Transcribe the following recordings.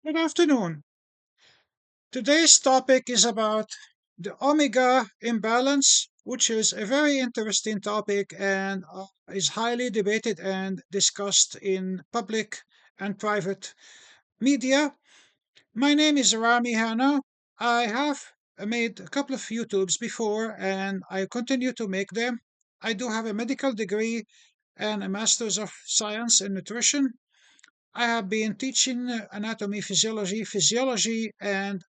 Good afternoon. Today's topic is about the Omega Imbalance, which is a very interesting topic and is highly debated and discussed in public and private media. My name is Rami. I have made a couple of YouTubes before and I continue to make them. I do have a medical degree and a master's of science in nutrition. I have been teaching anatomy, physiology, and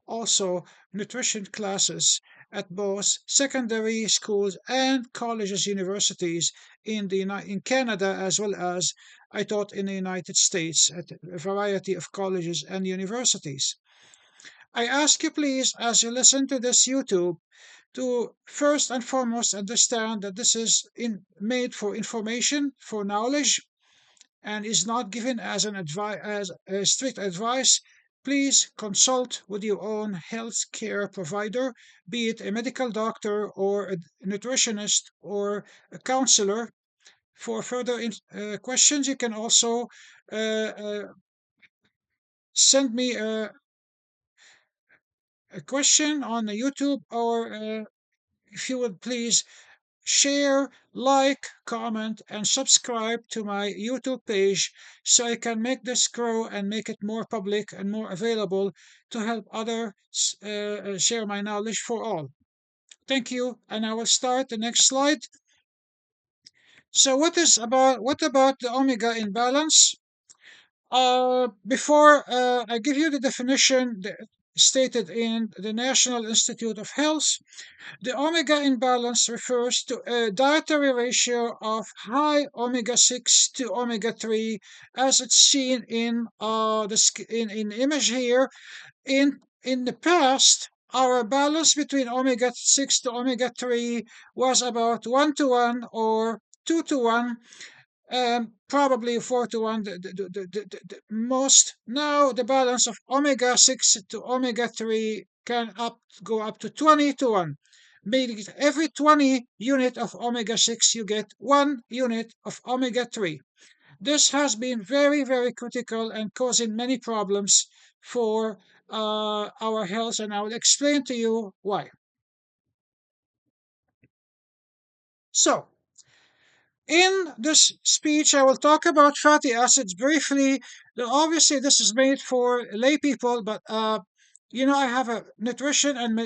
also nutrition classes at both secondary schools and colleges, universities in Canada, as well as I taught in the United States at a variety of colleges and universities. I ask you, please, as you listen to this YouTube, to first and foremost understand that this is made for information, for knowledge, and is not given as as a strict advice. Please consult with your own health care provider, be it a medical doctor or a nutritionist or a counselor. For further questions, you can also uh, uh, send me a question on YouTube, or if you would please share, like, comment, and subscribe to my YouTube page so I can make this grow and make it more public and more available to help others share my knowledge for all. Thank you, and I will start the next slide. So, what about the omega imbalance? Before I give you the definition stated in the National Institute of Health, the omega imbalance refers to a dietary ratio of high omega 6 to omega 3, as it's seen in in image here. In the past, our balance between omega 6 to omega 3 was about 1 to 1 or 2 to 1, probably 4 to 1, the most. Now the balance of omega 6 to omega 3 can go up to 20 to 1, meaning every 20 unit of omega 6 you get 1 unit of omega 3. This has been very, very critical and causing many problems for our health, and I will explain to you why. So, in this speech, I will talk about fatty acids briefly. Obviously, this is made for lay people, but I have a nutrition and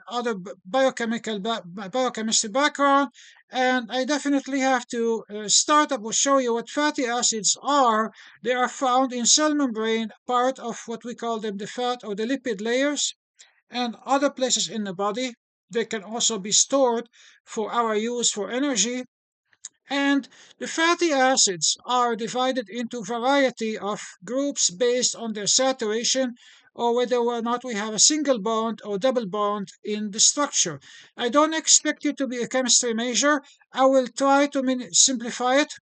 other biochemistry background, and I definitely have to start up with show you what fatty acids are. They are found in cell membrane, part of what we call them the fat or the lipid layers, and other places in the body. They can also be stored for our use for energy, and the fatty acids are divided into a variety of groups based on their saturation, or whether or not we have a single bond or double bond in the structure. I don't expect you to be a chemistry major. I will try to simplify it.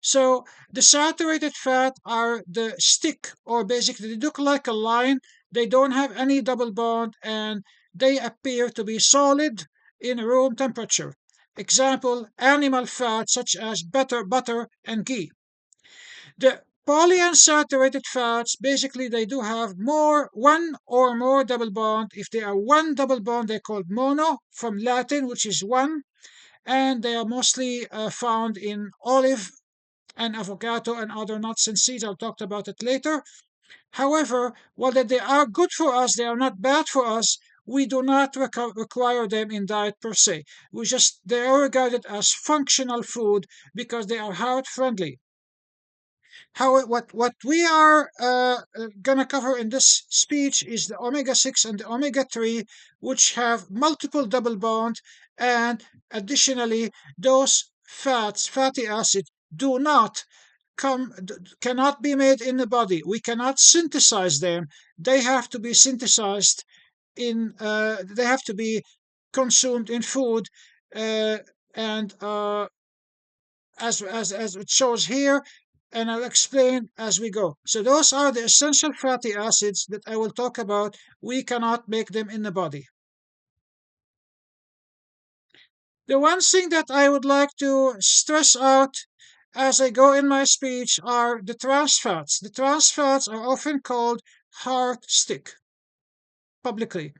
So the saturated fat are the stick, or basically they look like a line. They don't have any double bond and they appear to be solid in room temperature. Example, animal fats such as butter, and ghee. The polyunsaturated fats, basically they do have one or more double bond. If they are one double bond, they're called mono, from Latin, which is one, and they are mostly found in olive and avocado and other nuts and seeds. I'll talk about it later. However, while they are good for us, they are not bad for us. We do not require them in diet per se. They are regarded as functional food because they are heart friendly. What we are gonna cover in this speech is the omega 6 and the omega 3, which have multiple double bond, and additionally, those fatty acids, do not cannot be made in the body. We cannot synthesize them. They have to be synthesized they have to be consumed in food, and as it shows here, and I'll explain as we go. So those are the essential fatty acids that I will talk about. We cannot make them in the body. The one thing that I would like to stress out as I go in my speech are the trans fats. The trans fats are often called heart stick publicly.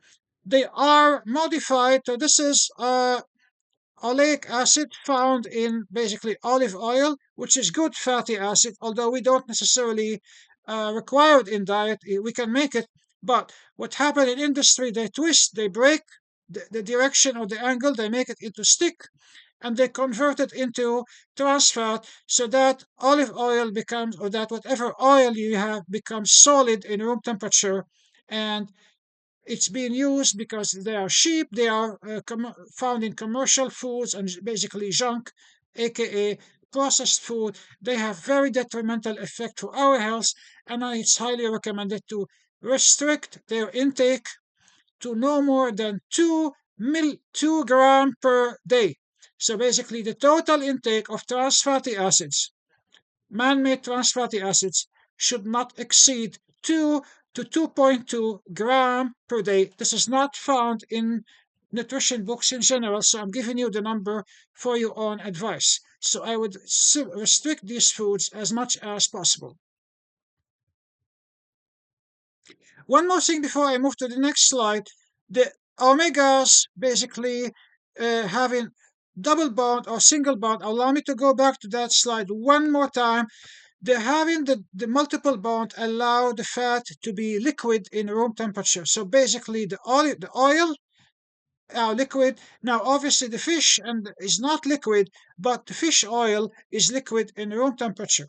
They are modified. So this is oleic acid found in basically olive oil, which is good fatty acid, although we don't necessarily require it in diet. We can make it. But what happened in industry, they twist, they break the direction or the angle, they make it into stick, and they convert it into trans fat so that olive oil becomes, or that whatever oil you have becomes solid in room temperature. And it's being used because they are cheap, they are found in commercial foods and basically junk, aka processed food. They have very detrimental effect for our health, and it's highly recommended to restrict their intake to no more than 2 gram per day. So basically, the total intake of trans fatty acids, man-made trans fatty acids, should not exceed 2 to 2.2 gram per day. This is not found in nutrition books in general, so I'm giving you the number for your own advice. So I would restrict these foods as much as possible. One more thing before I move to the next slide. The omegas basically having double bond or single bond. Allow me to go back to that slide one more time. They're having the multiple bond allow the fat to be liquid in room temperature. So basically the oil liquid. Now obviously the fish and is not liquid, but the fish oil is liquid in room temperature.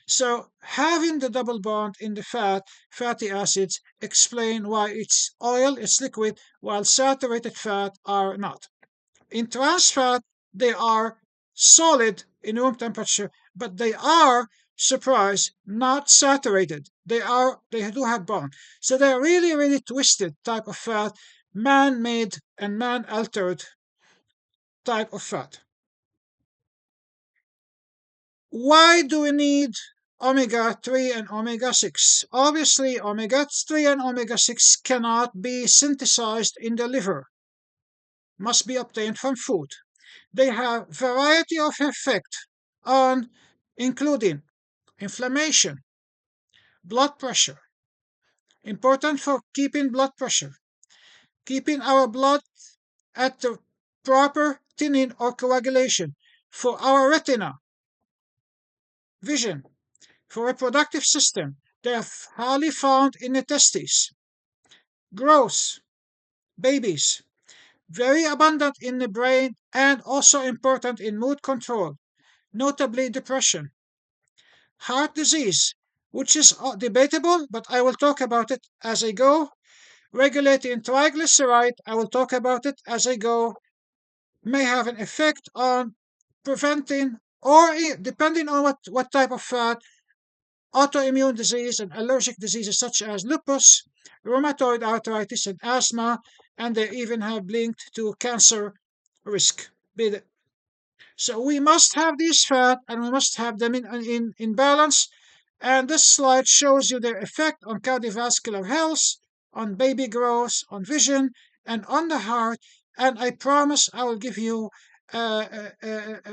So having the double bond in the fatty acids explain why it's oil, it's liquid, while saturated fat are not. In trans fat, they are solid in room temperature, but they are, surprise, not saturated. They do have bond. So they're really, really twisted type of fat, man-made and man-altered type of fat. Why do we need omega 3 and omega 6? Obviously, omega 3 and omega 6 cannot be synthesized in the liver, must be obtained from food. They have variety of effect on including inflammation, blood pressure, important for keeping blood pressure, keeping our blood at the proper thinning or coagulation, for our retina, vision, for reproductive system. They are highly found in the testes, growth, babies, very abundant in the brain, and also important in mood control, notably depression. Heart disease, which is debatable, but I will talk about it as I go. Regulating triglyceride, I will talk about it as I go, may have an effect on preventing or depending on what type of fat, autoimmune disease and allergic diseases such as lupus, rheumatoid arthritis, and asthma, and they even have linked to cancer risk. So we must have these fat and we must have them in balance. And this slide shows you their effect on cardiovascular health, on baby growth, on vision, and on the heart. And I promise I will give you a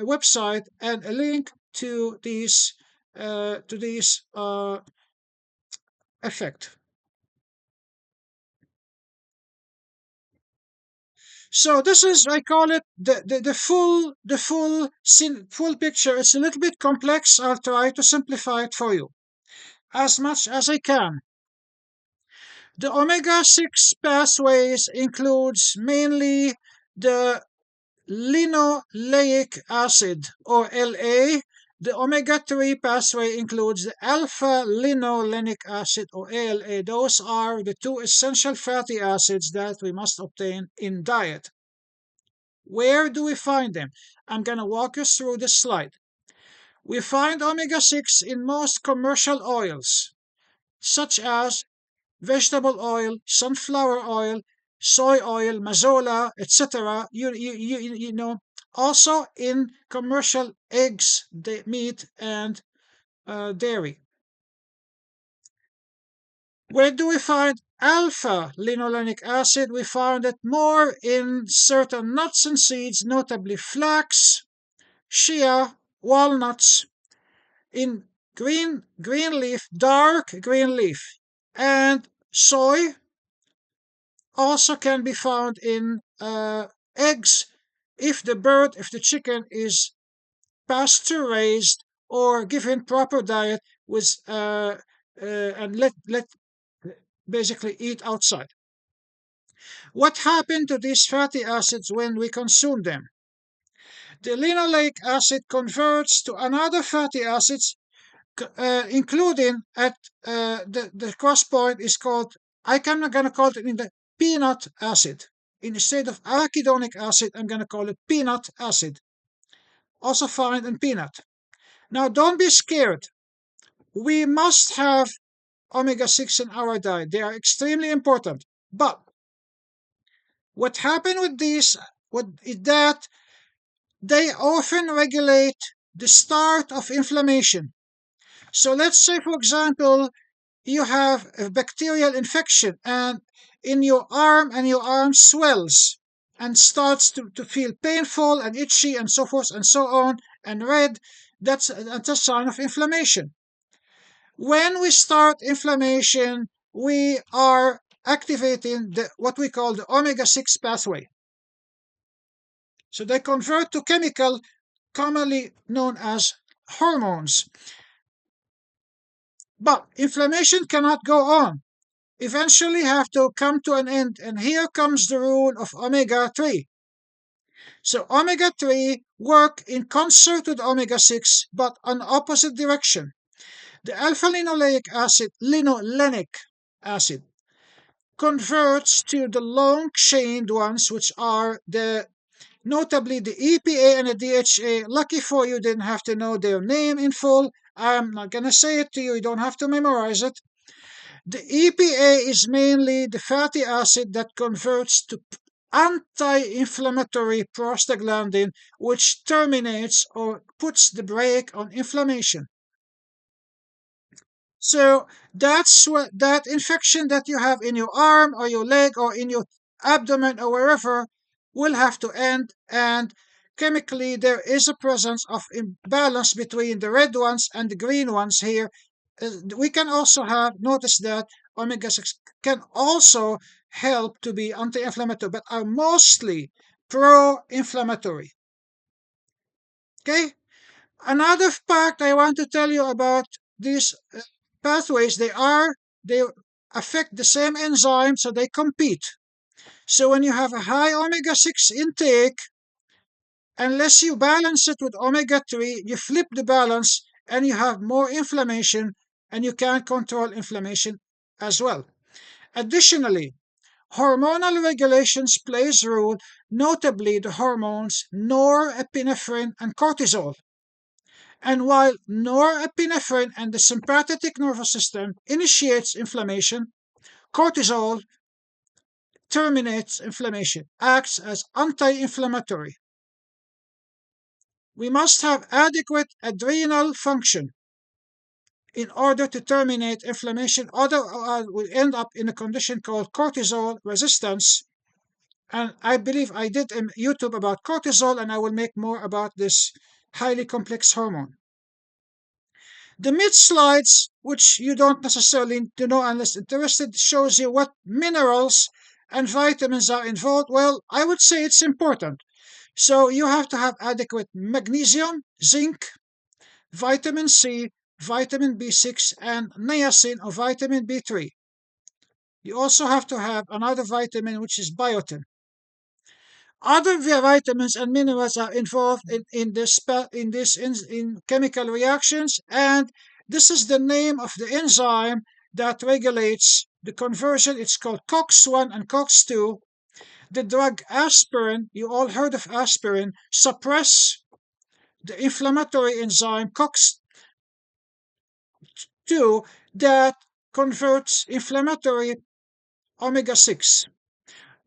website and a link to these effect. So this is, I call it the full picture. It's a little bit complex. I'll try to simplify it for you as much as I can. The omega-6 pathways includes mainly the linoleic acid or LA. The omega-3 pathway includes the alpha-linolenic acid or ALA. Those are the two essential fatty acids that we must obtain in diet. Where do we find them? I'm going to walk you through this slide. We find omega-6 in most commercial oils, such as vegetable oil, sunflower oil, soy oil, mazola, etc. You know, also in commercial eggs, meat, and dairy. Where do we find alpha linolenic acid? We found it more in certain nuts and seeds, notably flax, chia, walnuts, in green leaf, dark green leaf. And soy also can be found in eggs if the chicken is pasture raised or given proper diet with and let basically eat outside. What happened to these fatty acids when we consume them? The linoleic acid converts to another fatty acids, including at the cross point is called, I'm going to call it in the peanut acid. Instead of arachidonic acid, I'm going to call it peanut acid, also found in peanut. Now, don't be scared. We must have omega 6 in our diet. They are extremely important. But what happened with these is that they often regulate the start of inflammation. So let's say, for example, you have a bacterial infection and in your arm, and your arm swells and starts to feel painful and itchy and so forth and so on and red. That's a sign of inflammation. When we start inflammation, we are activating what we call the omega 6 pathway. So they convert to chemical commonly known as hormones. But inflammation cannot go on. Eventually have to come to an end, and here comes the rule of omega 3. So omega 3 work in concert with omega 6 but on opposite direction. The alpha linoleic acid, linolenic acid, converts to the long chained ones, which are notably the EPA and the DHA. Lucky for you, didn't have to know their name in full. I'm not going to say it to you, you don't have to memorize it. The EPA is mainly the fatty acid that converts to anti-inflammatory prostaglandin, which terminates or puts the brake on inflammation. So that's what that infection that you have in your arm or your leg or in your abdomen or wherever will have to end. And chemically, there is a presence of imbalance between the red ones and the green ones here. We can also have notice that omega 6 can also help to be anti-inflammatory, but are mostly pro-inflammatory. Okay. Another fact I want to tell you about these pathways, they affect the same enzyme, so they compete. So when you have a high omega 6 intake, unless you balance it with omega 3, you flip the balance and you have more inflammation, and you can't control inflammation as well. Additionally, hormonal regulations plays a role, notably the hormones norepinephrine and cortisol. And while norepinephrine and the sympathetic nervous system initiates inflammation, cortisol terminates inflammation, acts as anti-inflammatory. We must have adequate adrenal function in order to terminate inflammation, otherwise we'll end up in a condition called cortisol resistance. And I believe I did a YouTube about cortisol, and I will make more about this highly complex hormone. The mid slides, which you don't necessarily need to know unless interested, shows you what minerals and vitamins are involved. Well, I would say it's important. So you have to have adequate magnesium, zinc, vitamin C, vitamin B6, and niacin or vitamin B3. You also have to have another vitamin, which is biotin. Other vitamins and minerals are involved in chemical reactions, and this is the name of the enzyme that regulates the conversion. It's called COX-1 and COX-2. The drug aspirin, you all heard of aspirin, suppress the inflammatory enzyme COX-2 that converts inflammatory omega 6.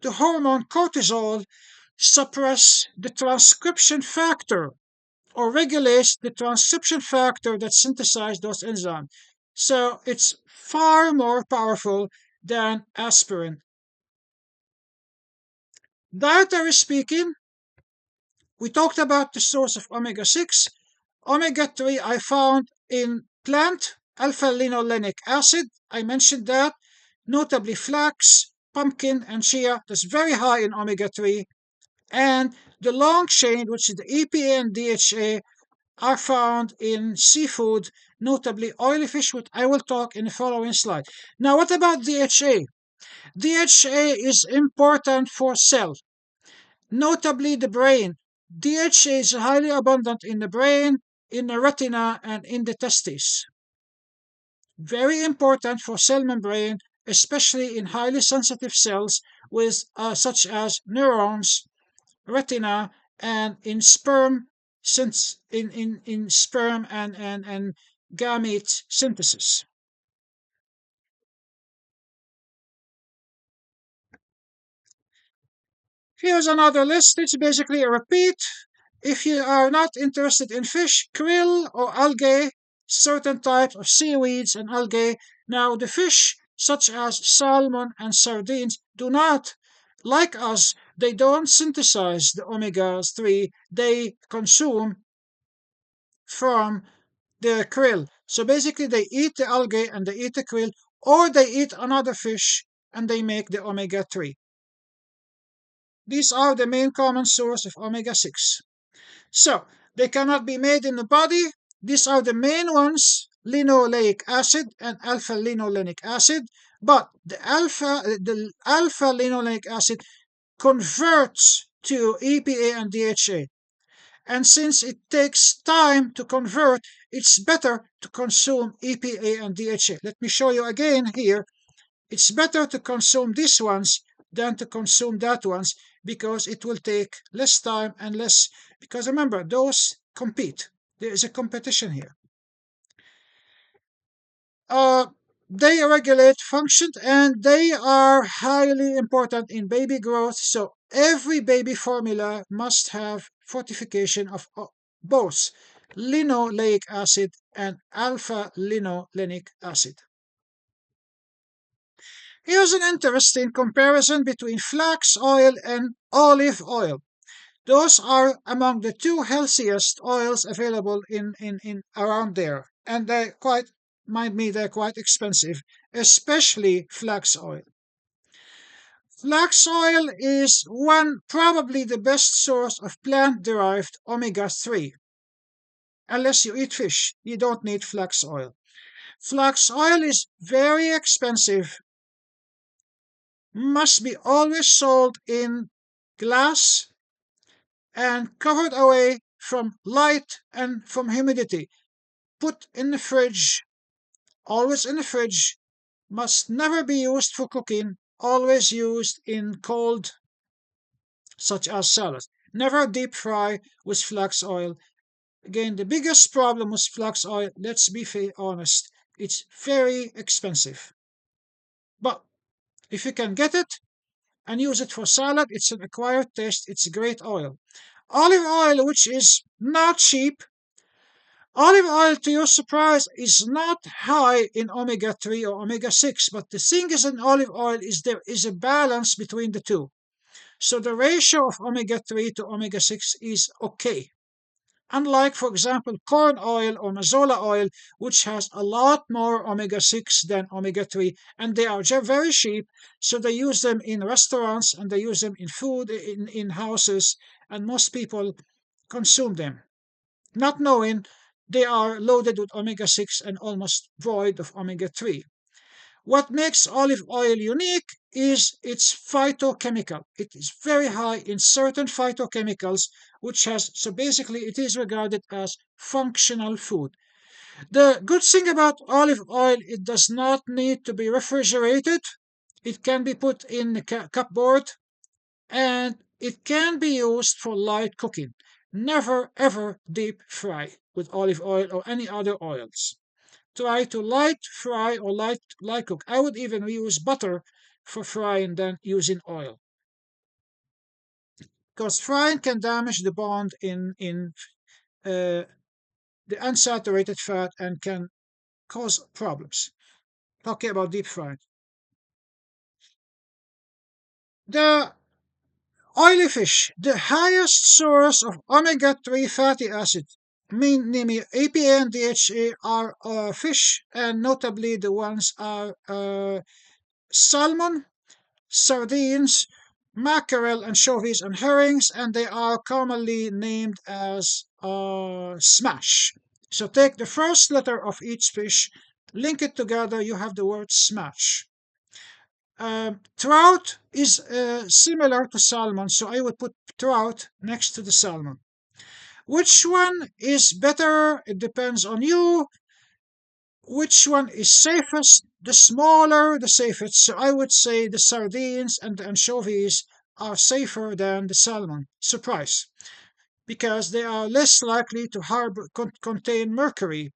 The hormone cortisol suppress the transcription factor or regulates the transcription factor that synthesizes those enzymes. So it's far more powerful than aspirin. Dietary speaking, we talked about the source of omega 6. Omega 3 I found in plant alpha-linolenic acid. I mentioned that, notably flax, pumpkin, and chia. That's very high in omega 3. And the long chain, which is the EPA and DHA, are found in seafood, notably oily fish, which I will talk in the following slide. Now, what about DHA? DHA is important for cell, notably the brain. DHA is highly abundant in the brain, in the retina, and in the testes. Very important for cell membrane, especially in highly sensitive cells with such as neurons, retina, and in sperm in sperm and gamete synthesis. Here's another list. It's basically a repeat. If you are not interested in fish, krill or algae, certain types of seaweeds and algae. Now, the fish, such as salmon and sardines, do not, like us, they don't synthesize the omega 3, they consume from the krill. So basically, they eat the algae and they eat the krill, or they eat another fish and they make the omega 3. These are the main common source of omega 6. So they cannot be made in the body. These are the main ones: linoleic acid and alpha linolenic acid. But the alpha linolenic acid converts to EPA and DHA. And since it takes time to convert, it's better to consume EPA and DHA. Let me show you again here. It's better to consume these ones than to consume that ones because it will take less time and less. Because remember, those compete. There is a competition here. Uh, they regulate function and they are highly important in baby growth. So every baby formula must have fortification of both linoleic acid and alpha linolenic acid. Here's an interesting comparison between flax oil and olive oil. Those are among the two healthiest oils available in around there. And they quite, mind me, they're quite expensive, especially flax oil. Flax oil is probably the best source of plant-derived omega-3. Unless you eat fish, you don't need flax oil. Flax oil is very expensive, must be always sold in glass and covered away from light and from humidity. Put in the fridge, always in the fridge, must never be used for cooking, always used in cold, such as salads. Never deep fry with flax oil. Again, the biggest problem with flax oil, let's be honest, it's very expensive. But if you can get it and use it for salad, it's an acquired taste, it's a great oil. Olive oil, which is not cheap. Olive oil, to your surprise, is not high in omega 3 or omega 6, but the thing is in olive oil is there is a balance between the two. So the ratio of omega 3 to omega 6 is okay. Unlike, for example, corn oil or mazola oil, which has a lot more omega 6 than omega 3, and they are very cheap, so they use them in restaurants and they use them in food, in houses, and most people consume them, not knowing they are loaded with omega 6 and almost void of omega 3. What makes olive oil unique is its phytochemical. It is very high in certain phytochemicals, so basically it is regarded as functional food. The good thing about olive oil, it does not need to be refrigerated. It can be put in the cupboard and it can be used for light cooking. Never ever deep fry with olive oil or any other oils. Try to light fry or light cook. I would even use butter for frying than using oil, because frying can damage the bond in uh, the unsaturated fat and can cause problems. Talking about deep frying, the oily fish, the highest source of omega 3 fatty acid. namely APA and DHA, are fish, and notably the ones are salmon, sardines, mackerel, anchovies, and herrings, and they are commonly named as smash. So take the first letter of each fish, link it together, you have the word smash. Trout is similar to salmon, so I would put trout next to the salmon. Which one is better? It depends on you. Which one is safest? The smaller, the safest. So I would say the sardines and the anchovies are safer than the salmon. Surprise. Because they are less likely to harbor contain mercury.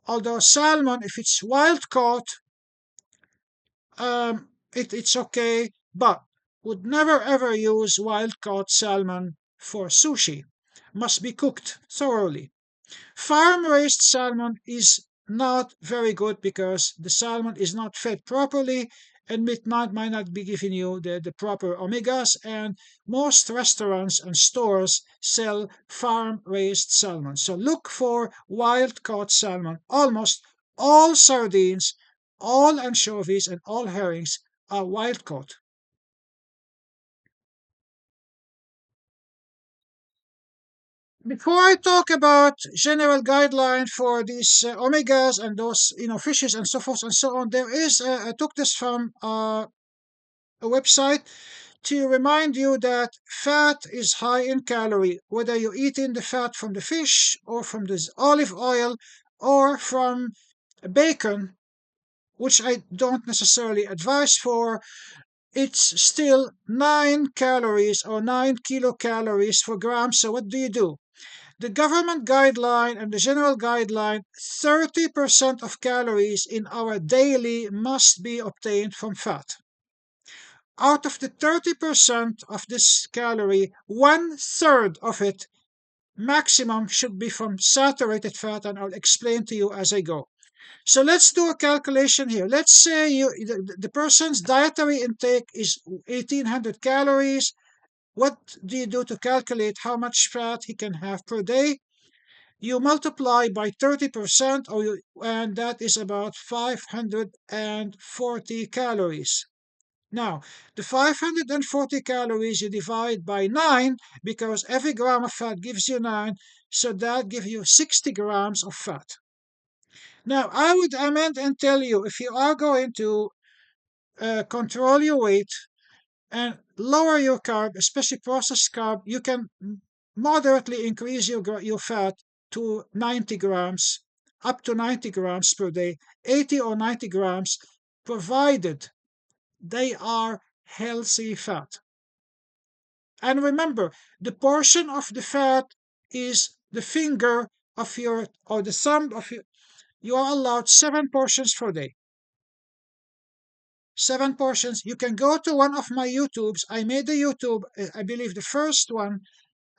Although salmon, if it's wild caught, it's okay, but would never ever use wild caught salmon for sushi. Must be cooked thoroughly. Farm raised salmon is not very good because the salmon is not fed properly and might not be giving you the proper omegas. And most restaurants and stores sell farm raised salmon. So look for wild caught salmon. Almost all sardines, all anchovies, and all herrings are wild caught. Before I talk about general guideline for these omegas and those fishes and so forth and so on, there is I took this from a website to remind you that fat is high in calorie, whether you're eating the fat from the fish or from the olive oil or from bacon, which I don't necessarily advise for. It's still 9 calories or 9 kilocalories per gram. So what do? The government guideline and the general guideline, 30% of calories in our daily must be obtained from fat. Out of the 30% of this calorie, one third of it maximum should be from saturated fat, and I'll explain to you as I go. So let's do a calculation here. Let's say the person's dietary intake is 1800 calories. What do you do to calculate how much fat he can have per day? You multiply by 30%, and that is about 540 calories. Now, the 540 calories you divide by 9 because every gram of fat gives you 9, so that gives you 60 grams of fat. Now, I would amend and tell you, if you are going to control your weight and lower your carb, especially processed carb, you can moderately increase your fat to 90 grams, up to 90 grams per day, 80 or 90 grams, provided they are healthy fat. And remember, the portion of the fat is the finger of your, or the thumb of your, you are allowed 7 portions per day. 7 portions. You can go to one of my YouTubes. I made a YouTube, I believe the first one,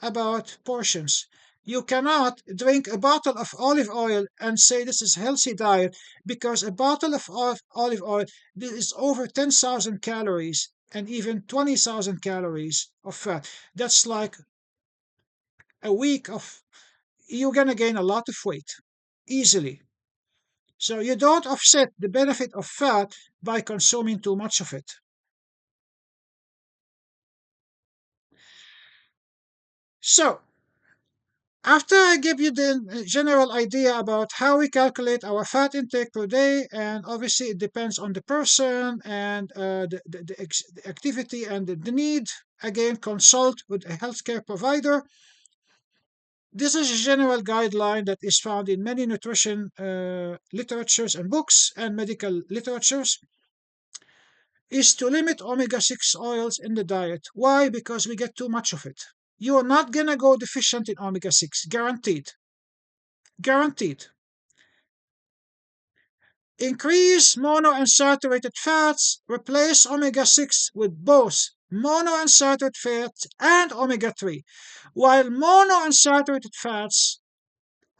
about portions. You cannot drink a bottle of olive oil and say this is healthy diet, because a bottle of olive oil, this is over 10,000 calories and even 20,000 calories of fat. That's like a week of, you're going to gain a lot of weight easily. So you don't offset the benefit of fat by consuming too much of it. So after I give you the general idea about how we calculate our fat intake per day, and obviously it depends on the person and the activity and the need, again, consult with a healthcare provider. This is a general guideline that is found in many nutrition literatures and books and medical literatures, is to limit omega-6 oils in the diet. Why? Because we get too much of it. You're not going to go deficient in omega-6, guaranteed. Guaranteed. Increase monounsaturated fats, replace omega-6 with both monounsaturated fats and omega-3. While monounsaturated fats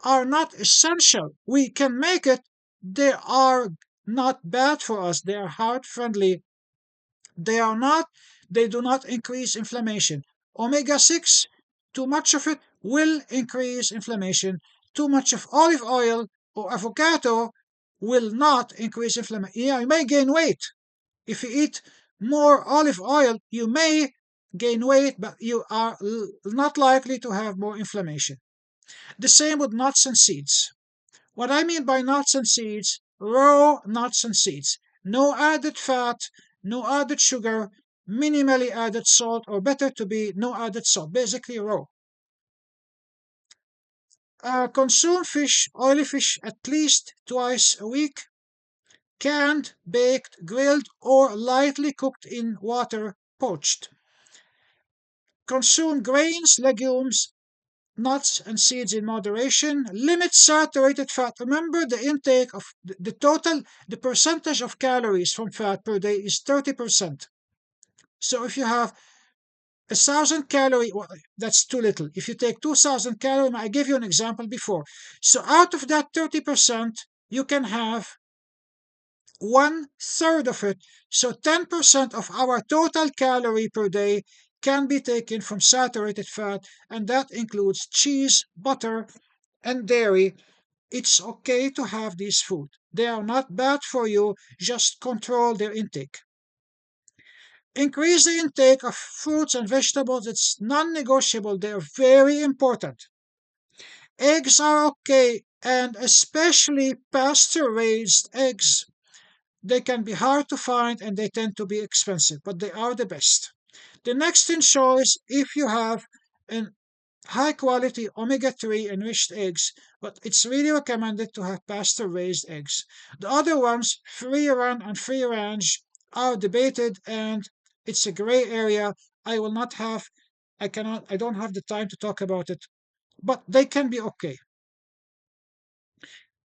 are not essential, we can make it, they are not bad for us, they are heart friendly, they do not increase inflammation. Omega-6, too much of it will increase inflammation. too much of olive oil or avocado will not increase inflammation. Yeah, you may gain weight. If you eat more olive oil, you may gain weight, but you are not likely to have more inflammation. The same with nuts and seeds. What I mean by nuts and seeds, raw nuts and seeds. No added fat, no added sugar, minimally added salt, or better to be no added salt, basically raw. Consume fish, oily fish, at least twice a week. Canned, baked, grilled, or lightly cooked in water, poached. Consume grains, legumes, nuts, and seeds in moderation. Limit saturated fat. Remember, the intake of the total, the percentage of calories from fat per day is 30%. So if you have 1,000 calorie, well, that's too little. If you take 2,000 calories, I gave you an example before. So out of that 30%, you can have 1/3 of it. So 10% of our total calorie per day can be taken from saturated fat, and that includes cheese, butter, and dairy. It's okay to have these food. They are not bad for you, just control their intake. Increase the intake of fruits and vegetables. It's non-negotiable. They're very important. Eggs are okay, and especially pasture-raised eggs. They can be hard to find and they tend to be expensive, but they are the best. The next in choice, if you have an high quality omega-3 enriched eggs, but it's really recommended to have pasture raised eggs. The other ones, free run and free range, are debated and it's a gray area. I don't have the time to talk about it, but they can be okay.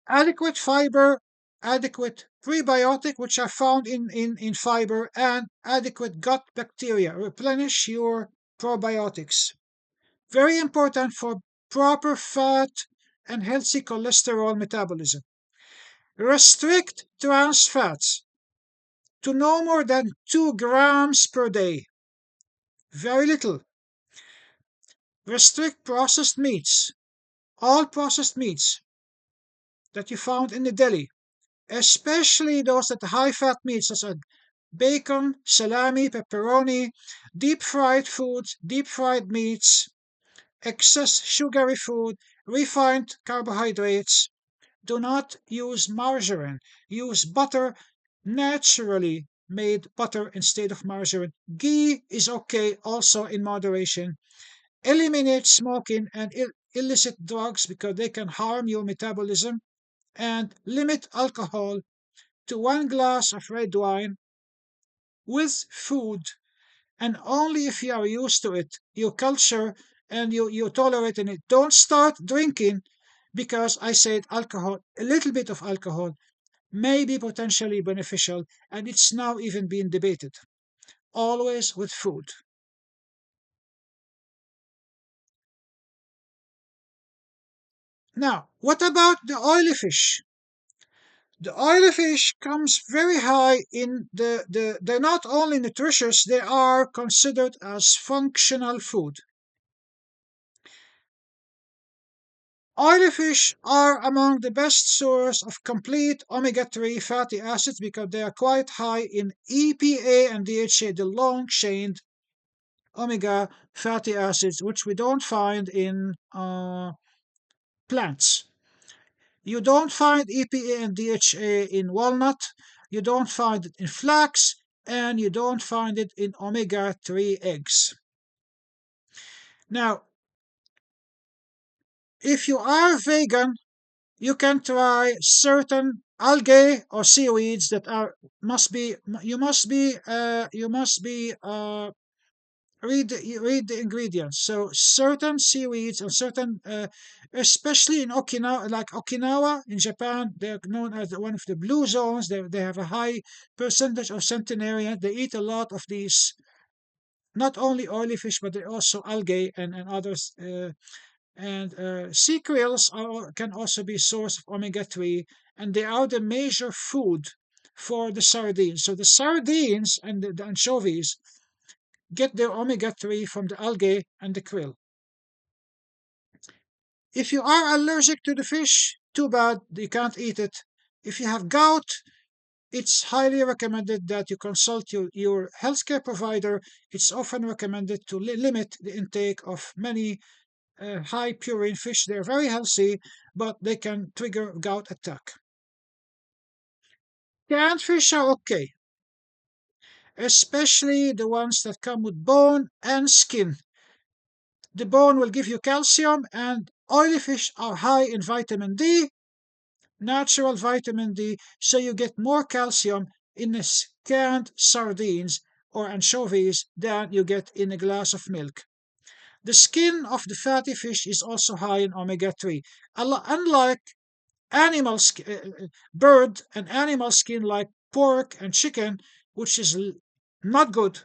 Adequate fiber, adequate prebiotic, which are found in fiber, and adequate gut bacteria. Replenish your probiotics. Very important for proper fat and healthy cholesterol metabolism. Restrict trans fats to no more than 2 grams per day. Very little. Restrict processed meats. All processed meats that you found in the deli, especially those that are high fat meats such as bacon, salami, pepperoni, deep fried foods, deep fried meats, excess sugary food, refined carbohydrates. Do not use margarine. Use butter, naturally made butter instead of margarine. Ghee is okay, also in moderation. Eliminate smoking and illicit drugs because they can harm your metabolism. And limit alcohol to 1 glass of red wine with food, and only if you are used to it, your culture, and you tolerate it. Don't start drinking because I said alcohol, a little bit of alcohol may be potentially beneficial, and it's now even being debated. Always with food. Now, what about the oily fish? The oily fish comes very high in they're not only nutritious, they are considered as functional food. Oily fish are among the best source of complete omega-3 fatty acids because they are quite high in EPA and DHA, the long-chained omega fatty acids, which we don't find in plants. You don't find EPA and DHA in walnut, you don't find it in flax, and you don't find it in omega-3 eggs. Now, if you are vegan, you can try certain algae or seaweeds that are must be you must be read the ingredients. So certain seaweeds and certain especially in Okinawa, like Okinawa in Japan, they're known as one of the blue zones. They have a high percentage of centenarians. They eat a lot of these, not only oily fish, but they also algae and others. And sea krill can also be a source of omega-3, and they are the major food for the sardines. So the sardines and the anchovies get their omega-3 from the algae and the krill. If you are allergic to the fish, too bad, you can't eat it. If you have gout, it's highly recommended that you consult your healthcare provider. It's often recommended to limit the intake of many high purine fish. They're very healthy, but they can trigger gout attack. Canned fish are okay, especially the ones that come with bone and skin. The bone will give you calcium, and oily fish are high in vitamin D, natural vitamin D, so you get more calcium in a canned sardines or anchovies than you get in a glass of milk. The skin of the fatty fish is also high in omega 3. Unlike animal bird and animal skin like pork and chicken, which is not good,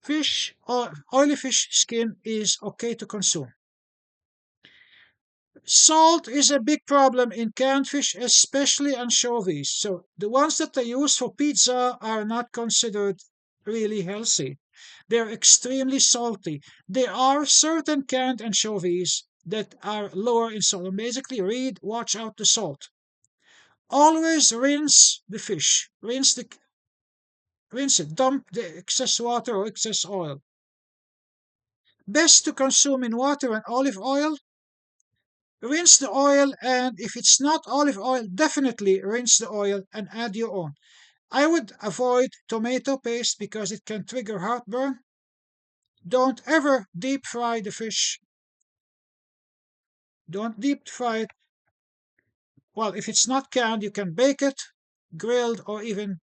fish or oily fish skin is okay to consume. Salt is a big problem in canned fish, especially anchovies. So the ones that they use for pizza are not considered really healthy. They're extremely salty. There are certain canned anchovies that are lower in salt. Basically, watch out the salt. Always rinse the fish. Rinse it. Dump the excess water or excess oil. Best to consume in water and olive oil. Rinse the oil, and if it's not olive oil, definitely rinse the oil and add your own. I would avoid tomato paste because it can trigger heartburn. Don't ever deep fry the fish. Don't deep fry it. Well, if it's not canned, you can bake it, grilled, or even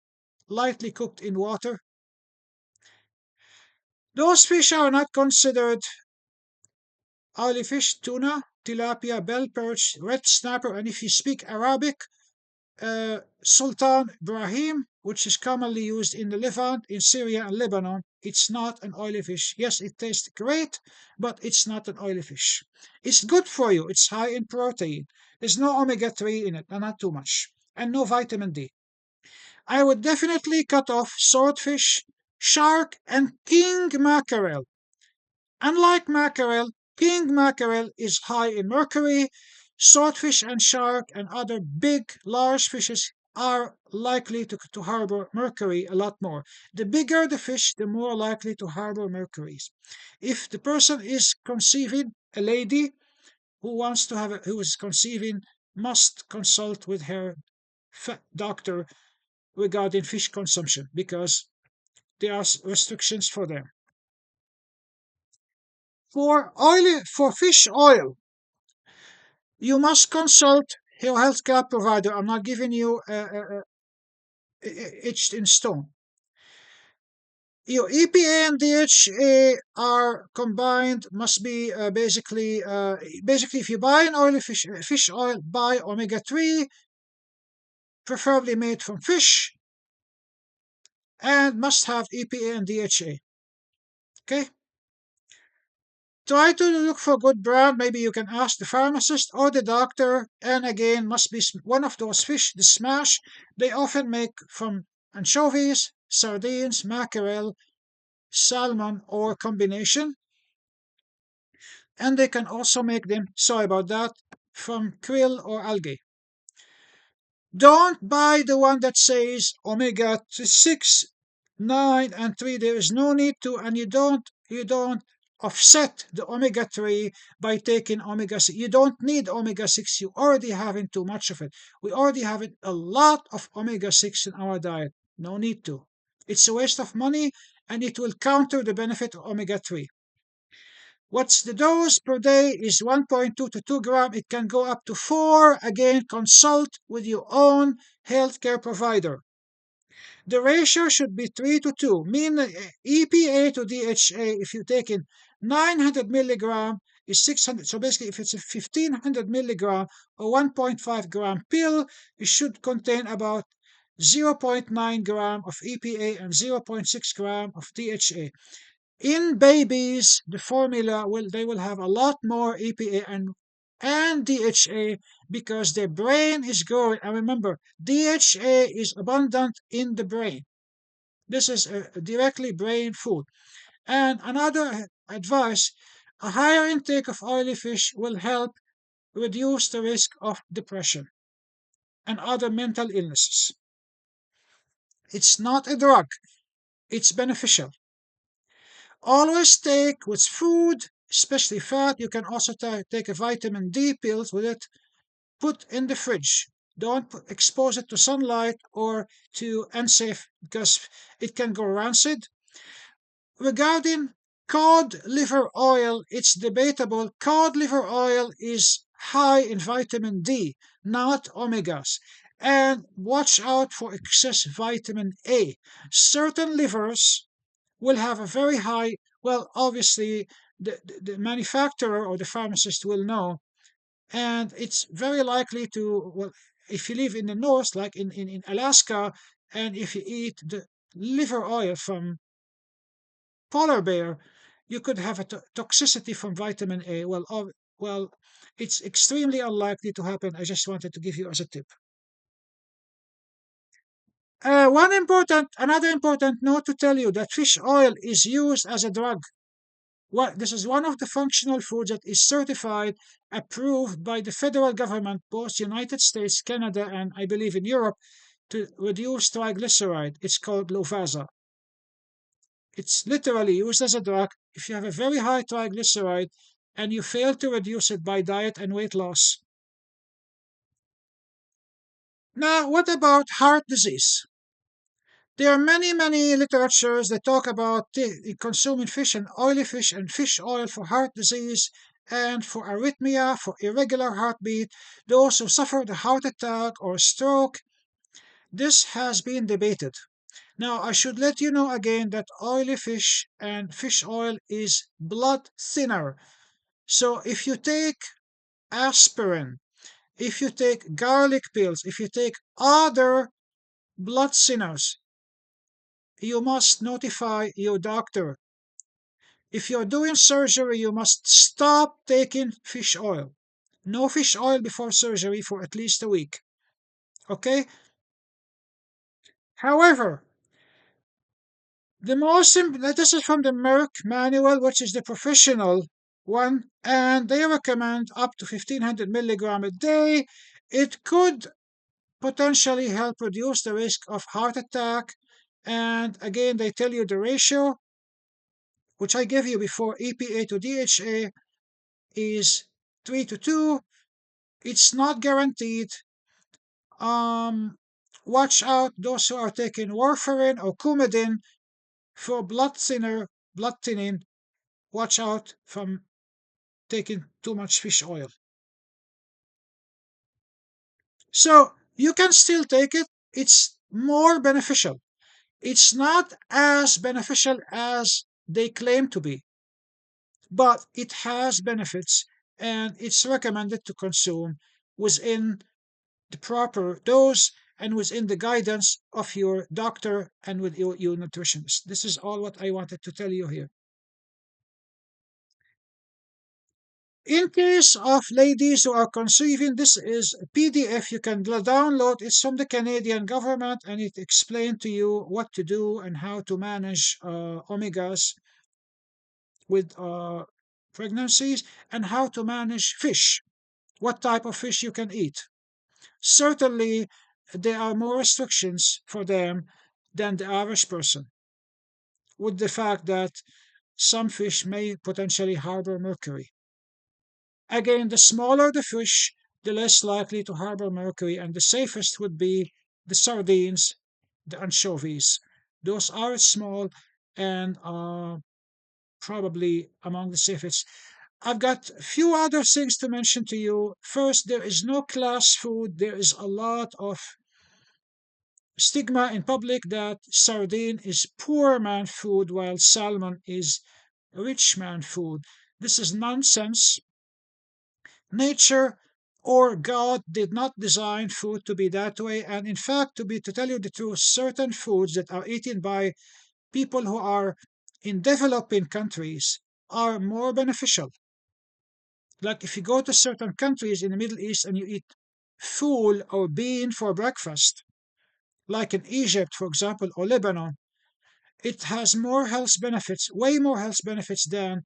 lightly cooked in water. Those fish are not considered oily fish: tuna, tilapia, bell perch, red snapper, and if you speak Arabic, Sultan Ibrahim, which is commonly used in the Levant, in Syria and Lebanon. It's not an oily fish. Yes, it tastes great, but it's not an oily fish. It's good for you. It's high in protein. There's no omega 3 in it, and not too much, and no vitamin D. I would definitely cut off swordfish, shark, and king mackerel. Unlike mackerel, king mackerel is high in mercury. Swordfish and shark and other big, large fishes are likely to harbor mercury a lot more. The bigger the fish, the more likely to harbor mercuries. If the person is conceiving, a lady who is conceiving, must consult with her doctor regarding fish consumption because there are restrictions for them. For fish oil, you must consult your healthcare provider. I'm not giving you etched in stone. Your EPA and DHA are combined. Must be basically if you buy an oily fish oil, buy omega 3, preferably made from fish, and must have EPA and DHA. Okay. Try to look for good brand. Maybe you can ask the pharmacist or the doctor. And again, must be one of those fish, the smash. They often make from anchovies, sardines, mackerel, salmon, or combination. And they can also make them, sorry about that, from krill or algae. Don't buy the one that says omega 6, 9, and 3. There is no need to, and you don't offset the omega 3 by taking omega 6. You don't need omega 6. You already having too much of it. We already have a lot of omega 6 in our diet. No need to. It's a waste of money, and it will counter the benefit of omega 3. What's the dose per day is 1.2 to 2 gram. It can go up to 4. Again, consult with your own healthcare provider. The ratio should be 3 to 2, mean EPA to DHA. If you take in 900 milligram is 600. So basically, if it's a 1500 milligram or 1.5 gram pill, it should contain about 0.9 gram of EPA and 0.6 gram of DHA. In babies, the formula will have a lot more EPA and DHA because their brain is growing. And remember, DHA is abundant in the brain. This is directly brain food. And another advice, A higher intake of oily fish will help reduce the risk of depression and other mental illnesses. It's not a drug, it's beneficial. Always take with food, especially fat. You can also take a vitamin D pills with it. Put in the fridge. Don't expose it to sunlight or to unsafe because it can go rancid. Regarding cod liver oil, it's debatable. Cod liver oil is high in vitamin D, not omegas. And watch out for excess vitamin A. Certain livers will have a very high, well, obviously, the manufacturer or the pharmacist will know. And it's very likely to, well, if you live in the north, like in Alaska, and if you eat the liver oil from polar bear, you could have a toxicity from vitamin A. Well, it's extremely unlikely to happen. I just wanted to give you as a tip. Another important note to tell you that fish oil is used as a drug. This is one of the functional foods that is certified, approved by the federal government, both United States, Canada, and I believe in Europe, to reduce triglyceride. It's called Lovasa. It's literally used as a drug if you have a very high triglyceride and you fail to reduce it by diet and weight loss. Now, what about heart disease? There are many literatures that talk about consuming fish and oily fish and fish oil for heart disease and for arrhythmia, for irregular heartbeat, those who suffered a heart attack or stroke. This has been debated. Now, I should let you know again that oily fish and fish oil is blood thinner. So if you take aspirin, if you take garlic pills, if you take other blood thinners, you must notify your doctor. If you're doing surgery, you must stop taking fish oil. No fish oil before surgery for at least a week. Okay? However, this is from the Merck manual, which is the professional one, and they recommend up to 1500 milligram a day. It could potentially help reduce the risk of heart attack. And again, they tell you the ratio, which I gave you before, EPA to DHA is 3 to 2. It's not guaranteed. Um, Watch out those who are taking warfarin or Coumadin for blood thinning. Watch out from taking too much fish oil. So you can still take it. It's more beneficial. It's not as beneficial as they claim to be, but it has benefits and it's recommended to consume within the proper dose and within the guidance of your doctor and with your nutritionist. This is all what I wanted to tell you here. In case of ladies who are conceiving, this is a PDF you can download. It's from the Canadian government and it explains to you what to do and how to manage omegas with pregnancies and how to manage fish, what type of fish you can eat. Certainly, there are more restrictions for them than the average person, with the fact that some fish may potentially harbor mercury. Again, the smaller the fish, the less likely to harbor mercury, and the safest would be the sardines, the anchovies. Those are small and probably among the safest. I've got a few other things to mention to you. First, there is no class food. There is a lot of stigma in public that sardine is poor man food while salmon is rich man food. This is nonsense. Nature or God did not design food to be that way. And in fact, to tell you the truth, certain foods that are eaten by people who are in developing countries are more beneficial. Like if you go to certain countries in the Middle East and you eat fool or bean for breakfast, like in Egypt, for example, or Lebanon, it has more health benefits, way more health benefits than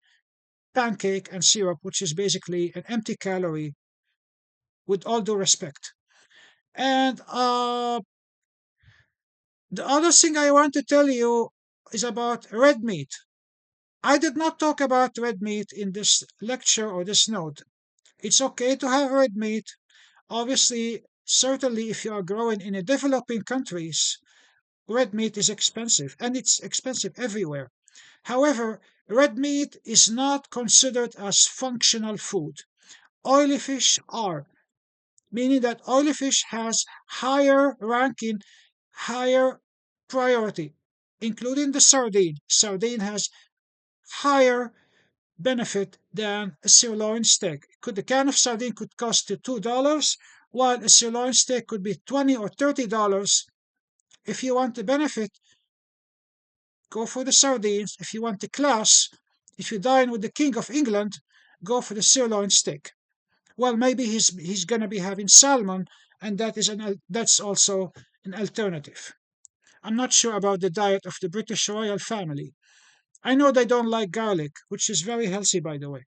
pancake and syrup, which is basically an empty calorie, with all due respect. And the other thing I want to tell you is about red meat. I did not talk about red meat in this lecture or this note. It's okay to have red meat. Obviously, certainly if you are growing in a developing countries, red meat is expensive and it's expensive everywhere. However, red meat is not considered as functional food. Oily fish are, meaning that oily fish has higher ranking, higher priority, including the sardine. Sardine has higher benefit than a sirloin steak. The can of sardine could cost you $2, while a sirloin steak could be $20 or $30. If you want the benefit, go for the sardines. If you want the class, if you dine with the King of England, go for the sirloin steak. Well, maybe he's gonna be having salmon, and that's also an alternative. I'm not sure about the diet of the British royal family. I know they don't like garlic, which is very healthy, by the way,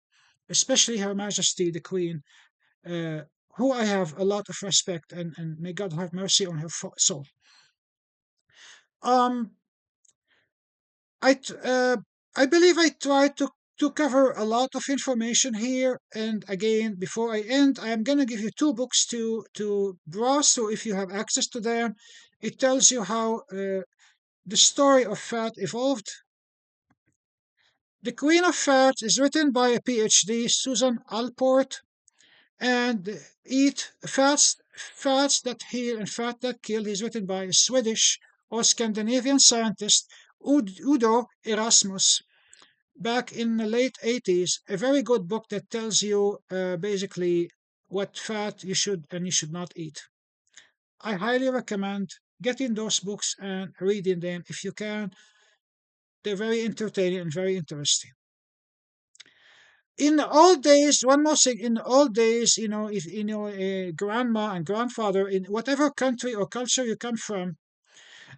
especially Her Majesty the Queen, uh, who I have a lot of respect, and may God have mercy on her soul. Um, I t- uh, I believe I tried to cover a lot of information here. And again, before I end, I am going to give you two books to browse through if you have access to them. It tells you how the story of fat evolved. The Queen of Fat is written by a PhD, Susan Alport, and Eat Fats That Heal and Fat That Kill is written by a Swedish or Scandinavian scientist, Udo Erasmus, back in the late 80s. A very good book that tells you basically what fat you should and you should not eat. I highly recommend getting those books and reading them if you can. They're very entertaining and very interesting. In the old days, one more thing, in the old days, if a grandma and grandfather in whatever country or culture you come from,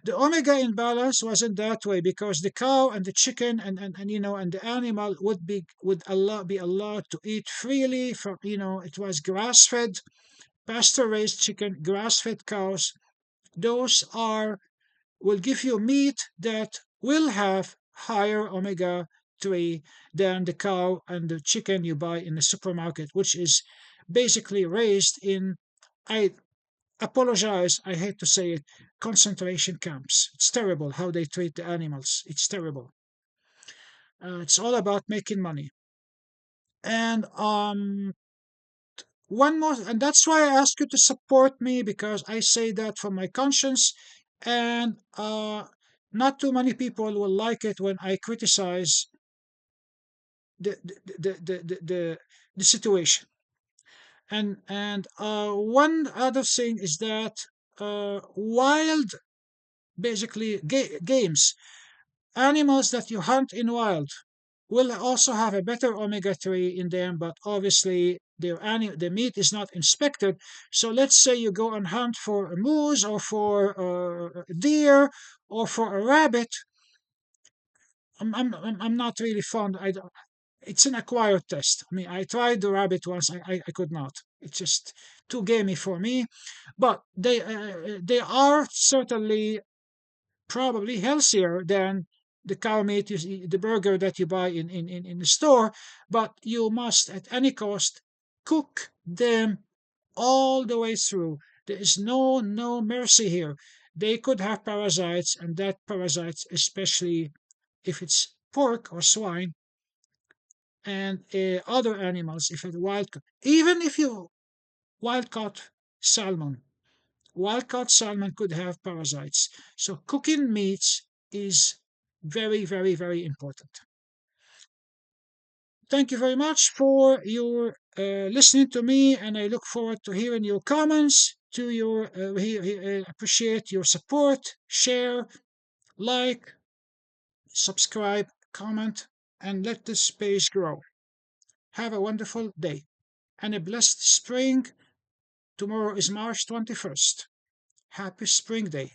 the omega imbalance wasn't that way because the cow and the chicken and the animal be allowed to eat freely from, it was grass fed, pasture raised chicken, grass fed cows. Those are will give you meat that will have higher omega 3 than the cow and the chicken you buy in the supermarket, which is basically raised in, I apologize, I hate to say it, concentration camps. It's terrible how they treat the animals. It's terrible. It's all about making money. And one more, and that's why I ask you to support me because I say that from my conscience, and not too many people will like it when I criticize the the situation. And one other thing is that wild, basically games, animals that you hunt in wild will also have a better omega-3 in them, but obviously the meat is not inspected. So let's say you go and hunt for a moose or for a deer or for a rabbit. I'm not really fond. It's an acquired test. I mean, I tried the rabbit once. I could not. It's just too gamey for me. But they are certainly probably healthier than the cow meat, the burger that you buy in the store. But you must, at any cost, cook them all the way through. There is no mercy here. They could have parasites, and that parasites, especially if it's pork or swine and other animals, if it's even if you wild caught salmon, wild caught salmon could have parasites. So cooking meats is very, very, very important. Thank you very much for your listening to me, and I look forward to hearing your comments. To your appreciate your support, share, like, subscribe, comment, and let this page grow. Have a wonderful day and a blessed spring. Tomorrow is March 21st. Happy Spring Day.